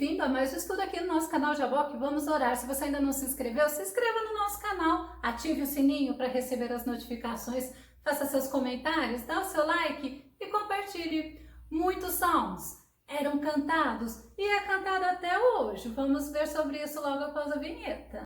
bem-vindo a mais um estudo aqui no nosso canal Jaboque. Vamos orar. Se você ainda não se inscreveu, se inscreva no nosso canal, ative o sininho para receber as notificações, faça seus comentários, dá o seu like e compartilhe. Muitos salmos eram cantados e é cantado até hoje. Vamos ver sobre isso logo após a vinheta.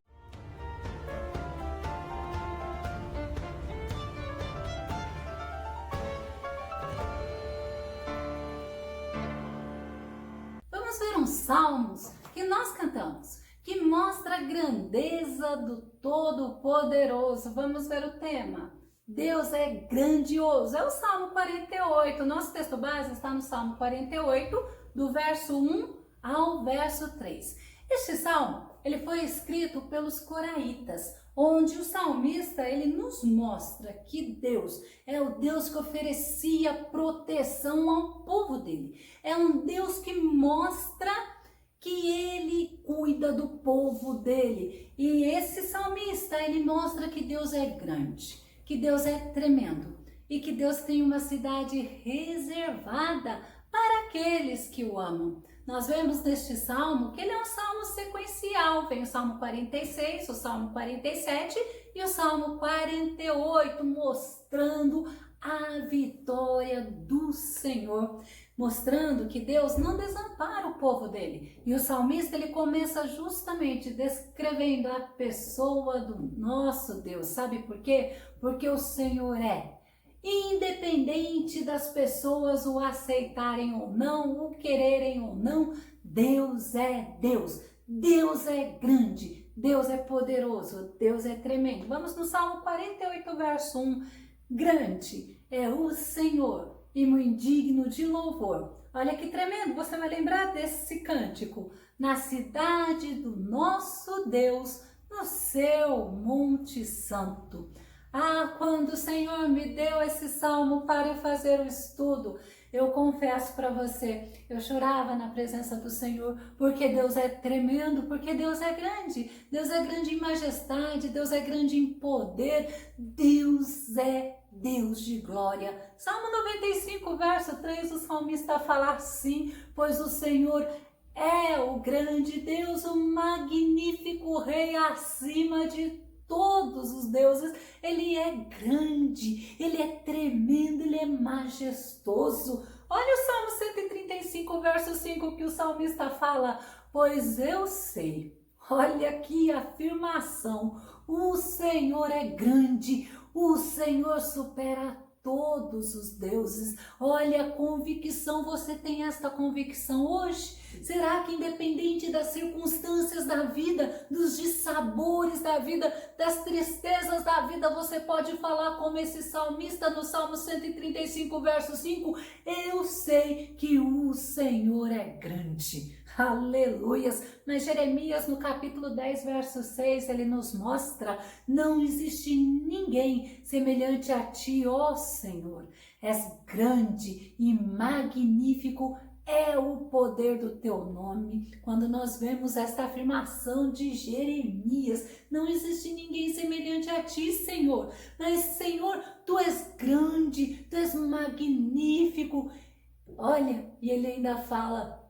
Vamos ver uns salmos que nós cantamos, que mostra a grandeza do Todo-Poderoso. Vamos ver o tema. Deus é grandioso. É o Salmo 48. Nosso texto base está no Salmo 48, do verso 1 ao verso 3. Este salmo ele foi escrito pelos coraitas, onde o salmista ele nos mostra que Deus é o Deus que oferecia proteção ao povo dele. É um Deus que mostra que ele cuida do povo dele. E esse salmista ele mostra que Deus é grande, que Deus é tremendo e que Deus tem uma cidade reservada para aqueles que o amam. Nós vemos neste salmo que ele é um salmo sequencial. Vem o Salmo 46, o Salmo 47 e o Salmo 48, mostrando a vitória do Senhor, mostrando que Deus não desampara o povo dele. E o salmista ele começa justamente descrevendo a pessoa do nosso Deus. Sabe por quê? Porque o Senhor é. Independente das pessoas o aceitarem ou não, o quererem ou não, Deus é Deus. Deus é grande, Deus é poderoso, Deus é tremendo. Vamos no Salmo 48, verso 1. Grande é o Senhor e muito digno de louvor. Olha que tremendo, você vai lembrar desse cântico. Na cidade do nosso Deus, no seu Monte Santo. Ah, quando o Senhor me deu esse salmo para eu fazer o estudo, eu confesso para você, eu chorava na presença do Senhor, porque Deus é tremendo, porque Deus é grande em majestade, Deus é grande em poder, Deus é Deus de glória. Salmo 95, verso 3, o salmista fala assim, pois o Senhor é o grande Deus, o magnífico Rei acima de todos os deuses. Ele é grande, ele é tremendo, ele é majestoso. Olha o Salmo 135, verso 5, que o salmista fala, pois eu sei, olha que afirmação, o Senhor é grande, o Senhor supera todos os deuses. Olha a convicção, você tem esta convicção hoje? Será que independente das circunstâncias da vida, dos dissabores da vida, das tristezas da vida, você pode falar como esse salmista no Salmo 135, verso 5, eu sei que o Senhor é grande. Aleluias! Mas Jeremias no capítulo 10, verso 6, ele nos mostra, não existe ninguém semelhante a ti, ó Senhor. És grande e magnífico, é o poder do teu nome. Quando nós vemos esta afirmação de Jeremias, não existe ninguém semelhante a ti, Senhor. Mas, Senhor, tu és grande, tu és magnífico. Olha, e ele ainda fala,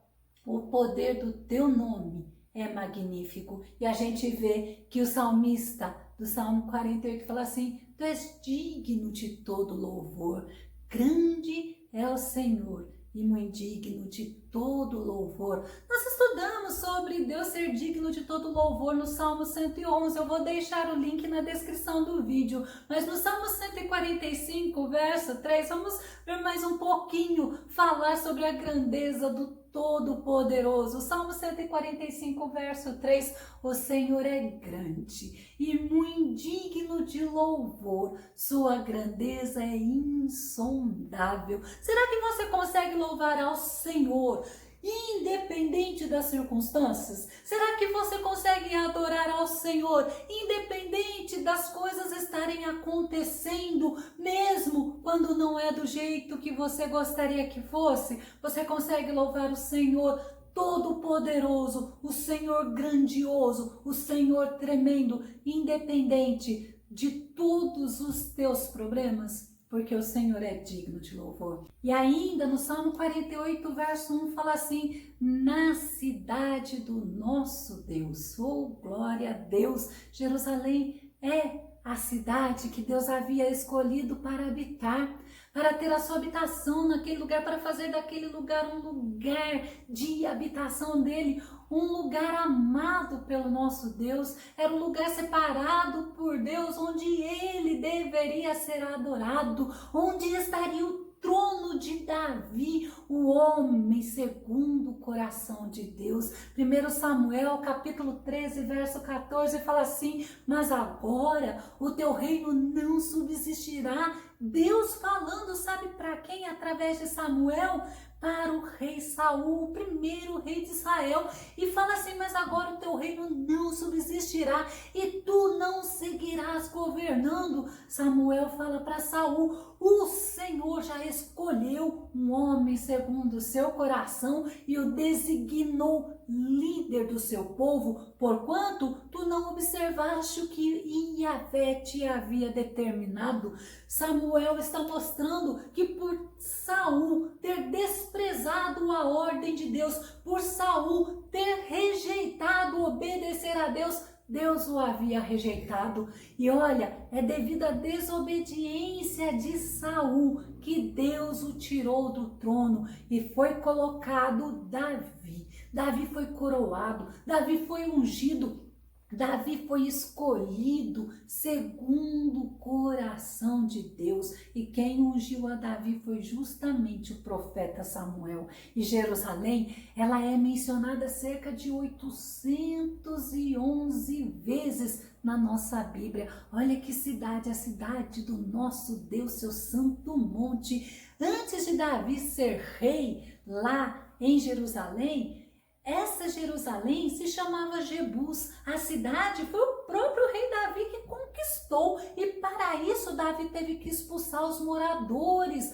o poder do teu nome é magnífico. E a gente vê que o salmista do Salmo 48 fala assim, tu és digno de todo louvor. Grande é o Senhor e muito digno de todo louvor. Nós estudamos sobre Deus ser digno de todo louvor no Salmo 111. Eu vou deixar o link na descrição do vídeo. Mas no Salmo 145, verso 3, vamos ver mais um pouquinho, falar sobre a grandeza do Todo-Poderoso. Salmo 145, verso 3, o Senhor é grande e muito digno de louvor, sua grandeza é insondável. Será que você consegue louvar ao Senhor independente das circunstâncias? Será que você consegue adorar ao Senhor independente das coisas estarem acontecendo, mesmo quando não é do jeito que você gostaria que fosse? Você consegue louvar o Senhor Todo-Poderoso, o Senhor grandioso, o Senhor tremendo, independente de todos os teus problemas? porque o Senhor é digno de louvor. E ainda no Salmo 48, verso 1, fala assim: na cidade do nosso Deus. Oh, glória a Deus! Jerusalém é a cidade que Deus havia escolhido para habitar, para ter a sua habitação naquele lugar, para fazer daquele lugar um lugar de habitação dele, um lugar amado pelo nosso Deus. Era um lugar separado por Deus, onde ele deveria ser adorado, onde estaria o trono de Davi, o homem segundo o coração de Deus. 1 Samuel, capítulo 13, verso 14, fala assim: mas agora o teu reino não subsistirá. Deus falando, sabe para quem? Através de Samuel, para o rei Saul, o primeiro rei de Israel, e fala assim: mas agora o teu reino não subsistirá e tu não seguirás governando. Samuel fala para Saul: o Senhor já escolheu um homem segundo o seu coração e o designou líder do seu povo, porquanto tu não observaste o que Yahvé te havia determinado. Samuel está mostrando que por Saul ter desprezado a ordem de Deus, por Saul ter rejeitado obedecer a Deus, Deus o havia rejeitado. E olha, é devido à desobediência de Saul que Deus o tirou do trono e foi colocado Davi. Davi foi coroado, Davi foi ungido, Davi foi escolhido segundo o coração de Deus, e quem ungiu a Davi foi justamente o profeta Samuel. E Jerusalém, ela é mencionada cerca de 811 vezes na nossa Bíblia. Olha que cidade, a cidade do nosso Deus, seu santo monte. Antes de Davi ser rei lá em Jerusalém, essa Jerusalém se chamava Jebus. A cidade foi o próprio rei Davi que conquistou, e para isso Davi teve que expulsar os moradores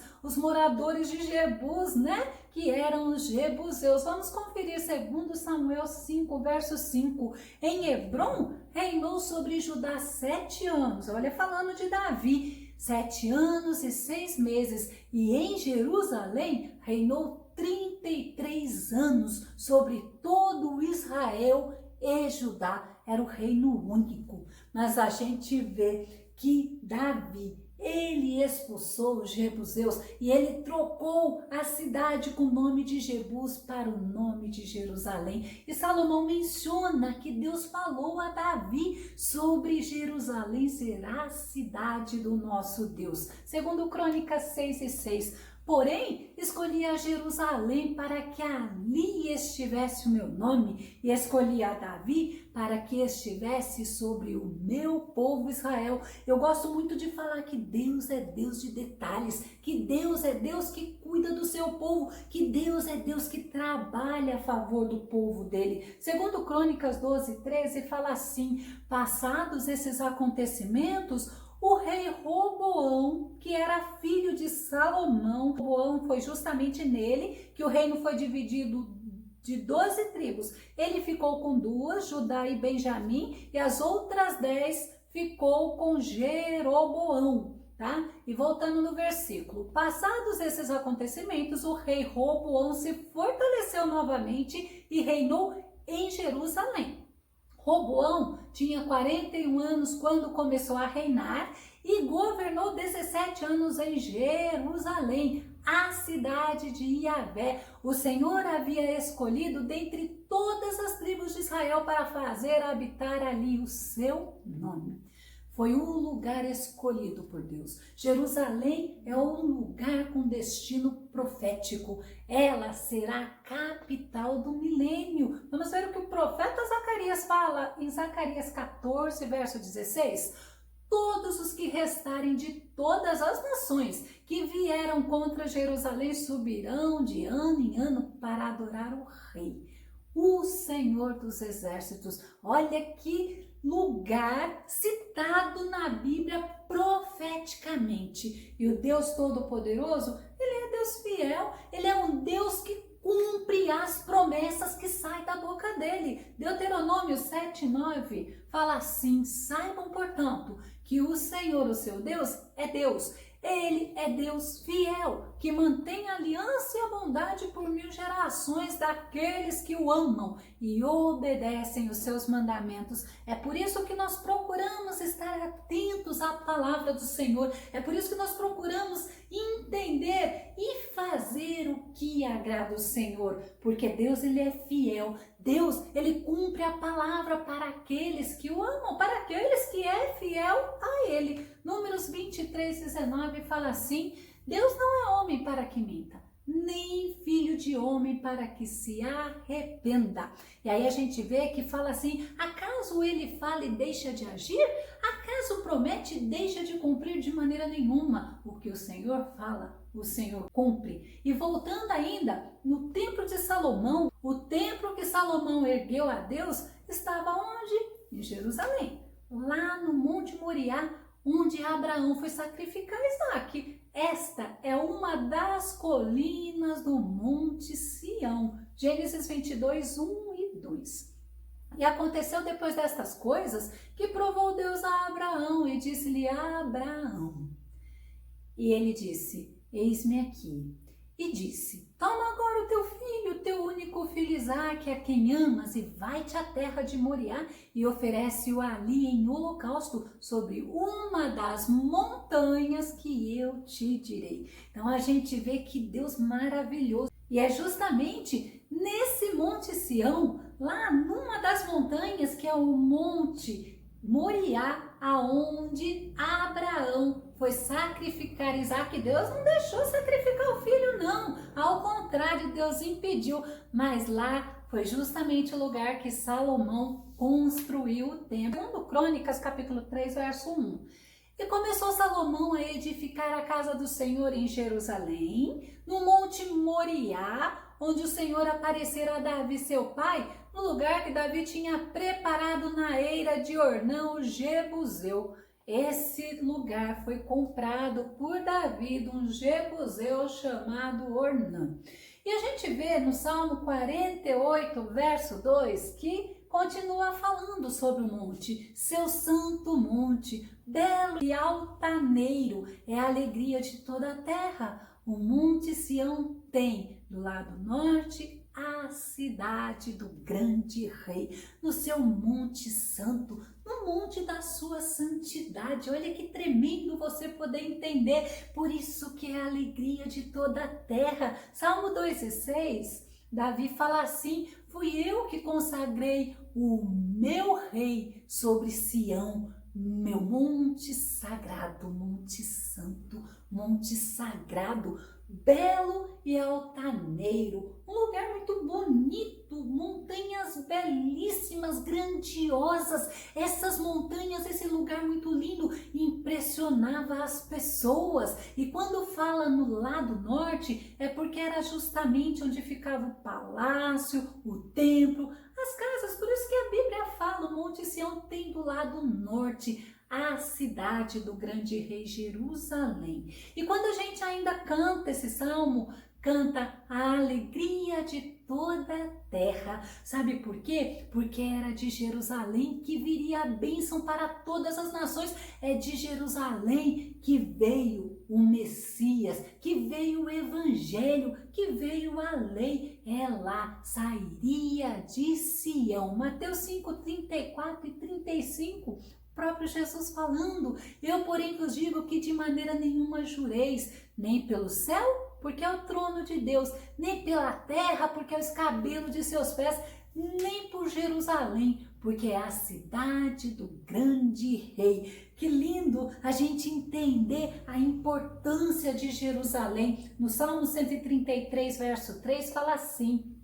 de Jebus, né? Que eram os jebuseus. Vamos conferir 2 Samuel 5, verso 5. Em Hebrom reinou sobre Judá 7 anos. Olha, falando de Davi, 7 anos e 6 meses. E em Jerusalém reinou 33 anos sobre todo Israel e Judá. Era o reino único. Mas a gente vê que Davi, ele expulsou os jebuseus e ele trocou a cidade com o nome de Jebus para o nome de Jerusalém. E Salomão menciona que Deus falou a Davi sobre Jerusalém será a cidade do nosso Deus. Segundo Crônicas 6:6. Porém, escolhi a Jerusalém para que ali estivesse o meu nome, e escolhi a Davi para que estivesse sobre o meu povo Israel. Eu gosto muito de falar que Deus é Deus de detalhes, que Deus é Deus que cuida do seu povo, que Deus é Deus que trabalha a favor do povo dele. Segundo Crônicas 12:13 fala assim: passados esses acontecimentos, o rei Roboão, que era filho de Salomão, Roboão, foi justamente nele que o reino foi dividido de 12 tribos. Ele ficou com 2, Judá e Benjamim, e as outras 10 ficou com Jeroboão, tá? E voltando no versículo, passados esses acontecimentos, o rei Roboão se fortaleceu novamente e reinou em Jerusalém. Roboão tinha 41 anos quando começou a reinar e governou 17 anos em Jerusalém, a cidade de Yahvé. O Senhor havia escolhido dentre todas as tribos de Israel para fazer habitar ali o seu nome. Foi um lugar escolhido por Deus. Jerusalém é um lugar com destino profético. Ela será a capital do milênio. Vamos ver o que o profeta Zacarias fala em Zacarias 14, verso 16. Todos os que restarem de todas as nações que vieram contra Jerusalém subirão de ano em ano para adorar o Rei, o Senhor dos Exércitos. Olha que lugar citado na Bíblia profeticamente. E o Deus Todo-Poderoso, ele é Deus fiel, ele é um Deus que cumpre as promessas que saem da boca dele. Deuteronômio 7:9 fala assim: saibam, portanto, que o Senhor, o seu Deus, é Deus. Ele é Deus fiel, que mantém a aliança e a bondade por 1000 gerações daqueles que o amam e obedecem os seus mandamentos. É por isso que nós procuramos estar atentos à palavra do Senhor. É por isso que nós procuramos entender e fazer o que agrada o Senhor, porque Deus, ele é fiel. Deus, ele cumpre a palavra para aqueles que o amam, para aqueles que é fiel a ele. Números 23:19 fala assim: Deus não é homem para que minta, nem filho de homem para que se arrependa. E aí a gente vê que fala assim: acaso ele fala e deixa de agir? Acaso promete e deixa de cumprir? De maneira nenhuma. O que o Senhor fala, o Senhor cumpre. E voltando ainda, no templo de Salomão, o templo que Salomão ergueu a Deus estava onde? Em Jerusalém, lá no Monte Moriá, onde Abraão foi sacrificar Isaque. Esta é uma das colinas do Monte Sião. Gênesis 22:1 e 2. E aconteceu depois destas coisas que provou Deus a Abraão e disse-lhe: Abraão. E ele disse: eis-me aqui. E disse: toma agora o teu filho, teu único filho Isaque, a quem amas, e vai-te à terra de Moriá e oferece-o ali em holocausto sobre uma das montanhas que eu te direi. Então a gente vê que Deus maravilhoso. E é justamente nesse Monte Sião, lá numa das montanhas, que é o Monte Moriá, aonde Abraão foi sacrificar Isaque. Deus não deixou sacrificar o filho, não. Ao contrário, Deus impediu. Mas lá foi justamente o lugar que Salomão construiu o templo. Segundo Crônicas, capítulo 3, verso 1. E começou Salomão a edificar a casa do Senhor em Jerusalém, no Monte Moriá, onde o Senhor aparecera a Davi, seu pai, no lugar que Davi tinha preparado na eira de Ornã, o Jebuseu. Esse lugar foi comprado por Davi, de um Jebuseu chamado Ornã. E a gente vê no Salmo 48, verso 2, que continua falando sobre o monte, seu santo monte, belo e altaneiro, é a alegria de toda a terra. O Monte Sião tem do lado norte a cidade do grande rei, no seu monte santo, no monte da sua santidade. Olha que tremendo você poder entender, por isso que é a alegria de toda a terra. Salmo 2:6, Davi fala assim: fui eu que consagrei o meu rei sobre Sião, meu monte sagrado, monte santo, monte sagrado, belo e altaneiro, um lugar muito bonito, montanhas belíssimas, grandiosas. Essas montanhas, esse lugar muito lindo, impressionava as pessoas. E quando fala no lado norte, é porque era justamente onde ficava o palácio, o templo, as casas. Por isso que a Bíblia fala: o Monte Sião tem do lado norte a cidade do grande rei, Jerusalém. E quando a gente ainda canta esse salmo, canta a alegria de toda a terra. Sabe por quê? Porque era de Jerusalém que viria a bênção para todas as nações. É de Jerusalém que veio o Messias, que veio o Evangelho, que veio a lei. Ela sairia de Sião. Mateus 5:34 e 35. Próprio Jesus falando: eu porém vos digo que de maneira nenhuma jureis, nem pelo céu, porque é o trono de Deus, nem pela terra, porque é o escabelo de seus pés, nem por Jerusalém, porque é a cidade do grande rei. Que lindo a gente entender a importância de Jerusalém. No Salmo 133, verso 3, fala assim: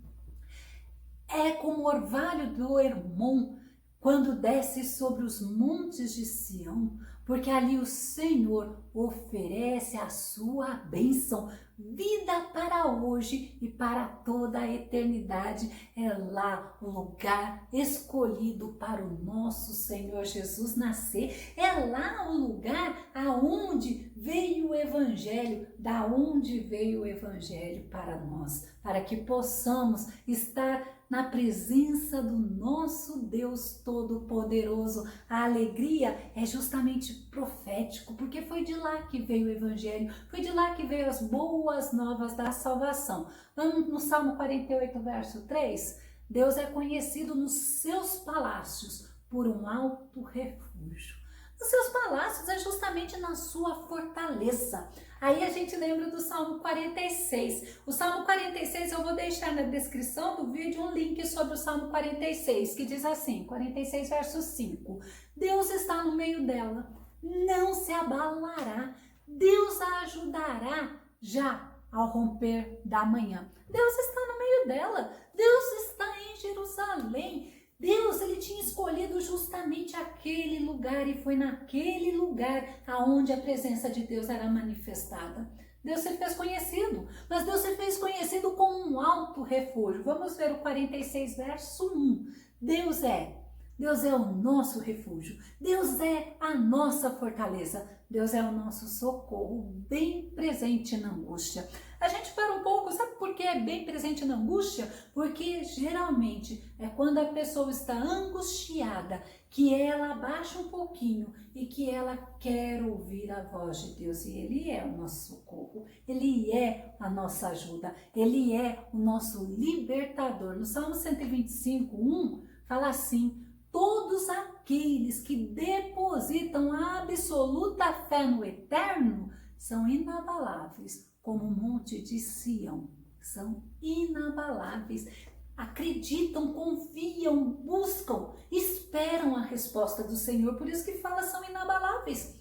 é como o orvalho do Hermon, quando desce sobre os montes de Sião, porque ali o Senhor oferece a sua bênção, vida para hoje e para toda a eternidade. É lá o lugar escolhido para o nosso Senhor Jesus nascer. É lá o lugar aonde veio o Evangelho, da onde veio o Evangelho para nós, para que possamos estar na presença do nosso Deus Todo-Poderoso. A alegria é justamente profético, porque foi de lá que veio o Evangelho, foi de lá que veio as boas novas da salvação. Vamos no Salmo 48, verso 3. Deus é conhecido nos seus palácios por um alto refúgio. Os seus palácios é justamente na sua fortaleza. Aí a gente lembra do Salmo 46. O Salmo 46 eu vou deixar na descrição do vídeo um link sobre o Salmo 46, que diz assim, 46 verso 5. Deus está no meio dela, não se abalará. Deus a ajudará já ao romper da manhã. Deus está no meio dela. Deus está em Jerusalém. Deus, ele tinha escolhido justamente aquele lugar e foi naquele lugar aonde a presença de Deus era manifestada. Deus se fez conhecido, mas Deus se fez conhecido como um alto refúgio. Vamos ver o 46, verso 1. Deus é o nosso refúgio. Deus é a nossa fortaleza. Deus é o nosso socorro, bem presente na angústia. A gente para um pouco, sabe por que é bem presente na angústia? Porque geralmente é quando a pessoa está angustiada, que ela abaixa um pouquinho e que ela quer ouvir a voz de Deus. E Ele é o nosso socorro, Ele é a nossa ajuda, Ele é o nosso libertador. No Salmo 125, 1, fala assim: todos aqueles que depositam a absoluta fé no Eterno são inabaláveis, como o monte de Sião. São inabaláveis. Acreditam, confiam, buscam, esperam a resposta do Senhor. Por isso que fala são inabaláveis.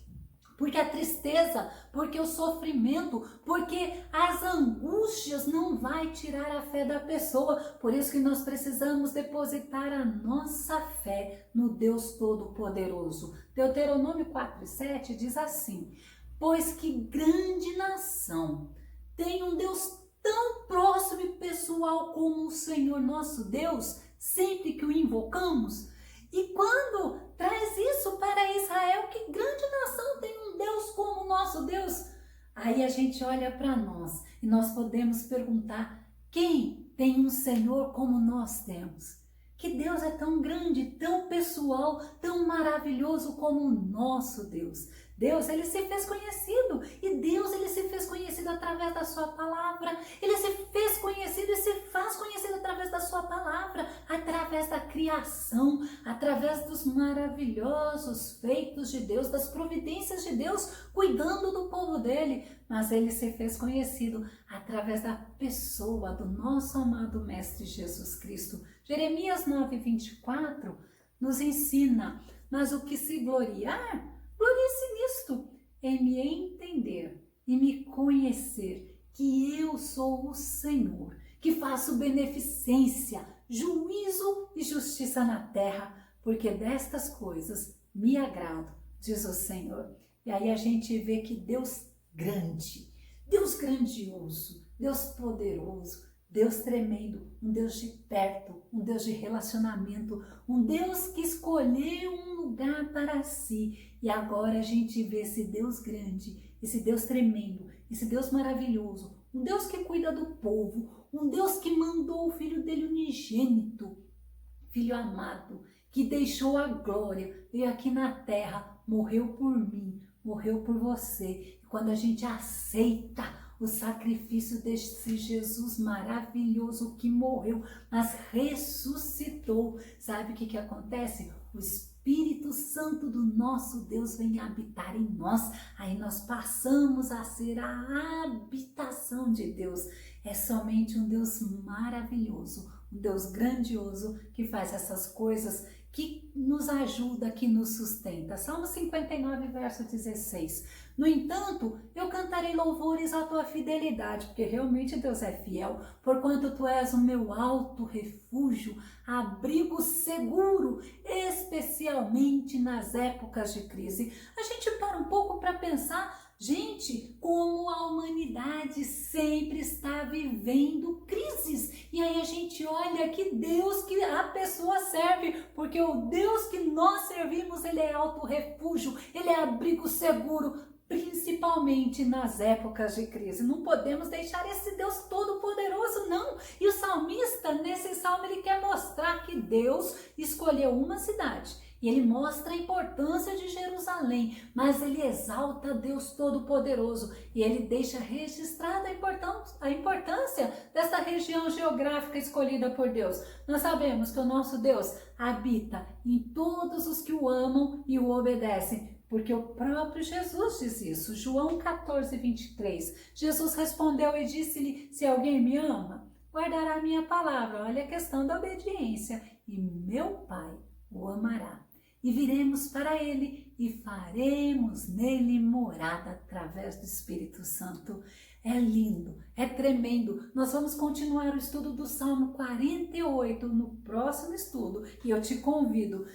Porque a tristeza, porque o sofrimento, porque as angústias não vai tirar a fé da pessoa. Por isso que nós precisamos depositar a nossa fé no Deus Todo-Poderoso. Deuteronômio 4:7 diz assim: pois que grande nação tem um Deus tão próximo e pessoal como o Senhor nosso Deus, sempre que o invocamos. E quando traz isso para Israel, que grande nação tem um Deus como o nosso Deus? Aí a gente olha para nós e nós podemos perguntar: quem tem um Senhor como nós temos? Que Deus é tão grande, tão pessoal, tão maravilhoso como o nosso Deus. Deus, ele se fez conhecido, e Deus, ele se fez conhecido através da sua palavra. Ele se fez conhecido e se faz conhecido através da sua palavra, através da criação, através dos maravilhosos feitos de Deus, das providências de Deus, cuidando do povo dele. Mas ele se fez conhecido através da pessoa do nosso amado Mestre Jesus Cristo. Jeremias 9:24 nos ensina: mas o que se gloriar, glorie-se nisto, em me entender e me conhecer que eu sou o Senhor, que faço beneficência, juízo e justiça na terra, porque destas coisas me agrado, diz o Senhor. E aí a gente vê que Deus grande, Deus grandioso, Deus poderoso, Deus tremendo, um Deus de perto, um Deus de relacionamento, um Deus que escolheu um lugar para si. E agora a gente vê esse Deus grande, esse Deus tremendo, esse Deus maravilhoso, um Deus que cuida do povo, um Deus que mandou o Filho dele unigênito, Filho amado, que deixou a glória, veio aqui na terra, morreu por mim, morreu por você. E quando a gente aceita o sacrifício desse Jesus maravilhoso que morreu, mas ressuscitou, sabe o que acontece? O Espírito Santo do nosso Deus vem habitar em nós, aí nós passamos a ser a habitação de Deus. É somente um Deus maravilhoso, um Deus grandioso que faz essas coisas, que nos ajuda, que nos sustenta. Salmo 59, verso 16. No entanto, eu cantarei louvores à tua fidelidade, porque realmente Deus é fiel, porquanto tu és o meu alto refúgio, abrigo seguro, especialmente nas épocas de crise. A gente para um pouco para pensar, gente, como a humanidade sempre está vivendo crises. E aí a gente olha que Deus que a pessoa serve, porque o Deus que nós servimos, ele é alto refúgio, ele é abrigo seguro principalmente nas épocas de crise. Não podemos deixar esse Deus todo-poderoso, não. E o salmista, nesse salmo, ele quer mostrar que Deus escolheu uma cidade. E ele mostra a importância de Jerusalém, mas ele exalta Deus Todo-Poderoso e ele deixa registrada a importância dessa região geográfica escolhida por Deus. Nós sabemos que o nosso Deus habita em todos os que o amam e o obedecem, porque o próprio Jesus diz isso. João 14, 23. Jesus respondeu e disse-lhe: se alguém me ama, guardará a minha palavra. Olha a questão da obediência. E meu Pai o amará. E viremos para ele e faremos nele morada através do Espírito Santo. É lindo, é tremendo. Nós vamos continuar o estudo do Salmo 48 no próximo estudo. E eu te convido,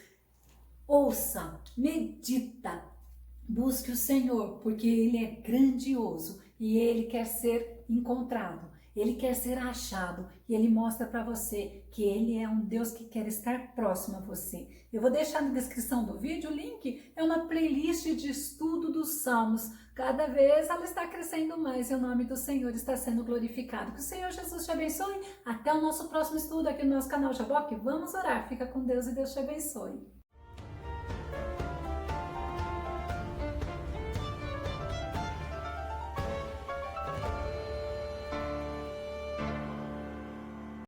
ouça, medita, busque o Senhor, porque Ele é grandioso e Ele quer ser encontrado. Ele quer ser achado e Ele mostra para você que Ele é um Deus que quer estar próximo a você. Eu vou deixar na descrição do vídeo o link, é uma playlist de estudo dos Salmos. Cada vez ela está crescendo mais e o nome do Senhor está sendo glorificado. Que o Senhor Jesus te abençoe. Até o nosso próximo estudo aqui no nosso canal Jaboque. Vamos orar. Fica com Deus e Deus te abençoe.